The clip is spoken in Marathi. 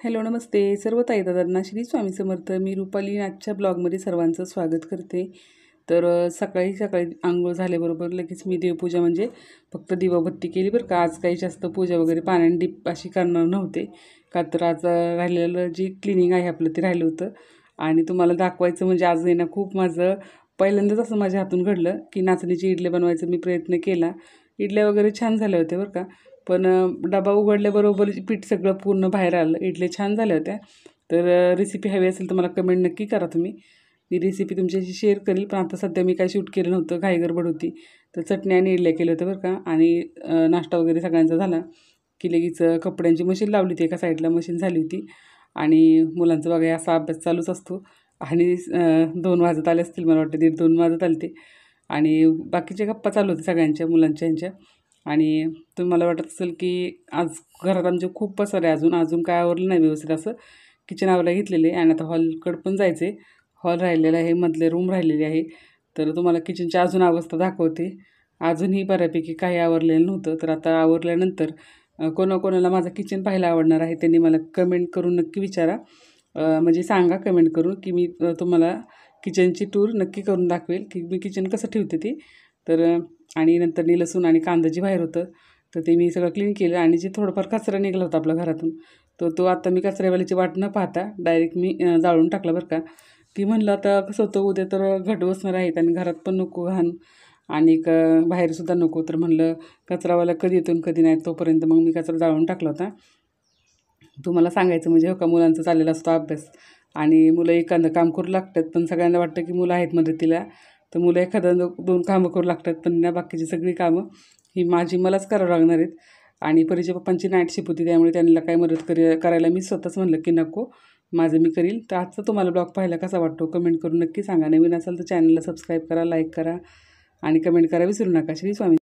हॅलो नमस्ते सर्व ताई दादांना श्री स्वामी समर्थ. मी रुपाली आजच्या ब्लॉगमध्ये सर्वांचं स्वागत करते. तर सकाळी सकाळी आंघोळ झाल्याबरोबर लगेच मी देवपूजा म्हणजे फक्त दिवाबत्ती केली बरं का. आज काही जास्त पूजा वगैरे पाण्याने डीप अशी करणार नव्हते का, तर आज राहिलेलं जी क्लिनिंग आहे आपलं ते राहिलं होतं. आणि तुम्हाला दाखवायचं म्हणजे आज ना खूप माझं पहिल्यांदाच असं माझ्या हातून घडलं की नाचणीची इडल्या बनवायचा मी प्रयत्न केला. इडल्या वगैरे छान झाल्या होत्या बरं का, पण डबा उघडल्याबरोबर पीठ सगळं पूर्ण बाहेर आलं. इडल्या छान झाल्या होत्या. तर रेसिपी हवी असेल तर मला कमेंट नक्की करा तुम्ही. मी रेसिपी तुमच्याशी शेअर करेल, पण आता सध्या मी काय शूट केलं नव्हतं, घाई गडबड होती. तर चटणी आणि इडल्या केल्या होत्या बरं का. आणि नाश्ता वगैरे सगळ्यांचा झाला की लगेच कपड्यांची मशीन लावली होती, एका साईडला मशीन झाली होती. आणि मुलांचं बघा असा अभ्यास चालूच असतो. आणि 2 वाजत आले असतील मला वाटतं, 1:30-2 वाजत आले ते. आणि बाकीच्या गप्पा चालू होते सगळ्यांच्या मुलांच्या ह्यांच्या. आणि तुम्हाला वाटत असेल की आज घरात आमच्या खूप पसार आहे, अजून काय आवरलं नाही व्यवस्थित. असं किचन आवरायला घेतलेले आणि आता हॉलकडं पण जायचं आहे. हॉल राहिलेला आहे, मधले रूम राहिलेले आहे. तर तुम्हाला किचनची अजून अवस्था दाखवते. अजूनही बऱ्यापैकी काही आवरलेलं नव्हतं. तर आता आवरल्यानंतर कोणाकोणाला माझं किचन पाहायला आवडणार आहे त्यांनी मला कमेंट करून नक्की विचारा. म्हणजे सांगा कमेंट करून की मी तुम्हाला किचनची टूर नक्की करून दाखवेल की मी किचन कसं ठेवते ती. तर आणि नंतर लसूण आणि कांदा जे बाहेर होतं तर ते मी सगळं क्लीन केलं. आणि जे थोडंफार कचरा निघाला होता आपल्या घरातून, तर तो आता मी कचऱ्यावाल्याची वाट न पाहता डायरेक्ट मी जाळून टाकला बरं का. की म्हणलं आता कसं होतं, उद्या तर घट बसणार आहेत आणि घरात पण नको घाण आणि बाहेरसुद्धा नको. तर म्हणलं कचरावाला कधी येतो कधी नाही, तोपर्यंत मग मी कचरा जाळून टाकला होता. तुम्हाला सांगायचं म्हणजे हो का, मुलांचा चाललेला असतो अभ्यास आणि मुलं एखादं काम करू लागतात. पण सगळ्यांना वाटतं की मुलं आहेत मदतीला, तर मुलं एखादं 2 कामं करू लागतात. पण ना, बाकीची सगळी कामं ही मलाच करावं लागणार आहेत. आणि परीच्या पप्पांची नाईट शिफ्ट होती, त्यामुळे त्यांना काही मदत करायला मी स्वतःच म्हणलं की नको, माझं मी करील. तर आजचा तुम्हाला ब्लॉग पाहायला कसा वाटतो कमेंट करून नक्की सांगा. नवीन असाल तर चॅनलला सबस्क्राईब करा, लाईक करा आणि कमेंट करा विसरू नका. श्री स्वामी.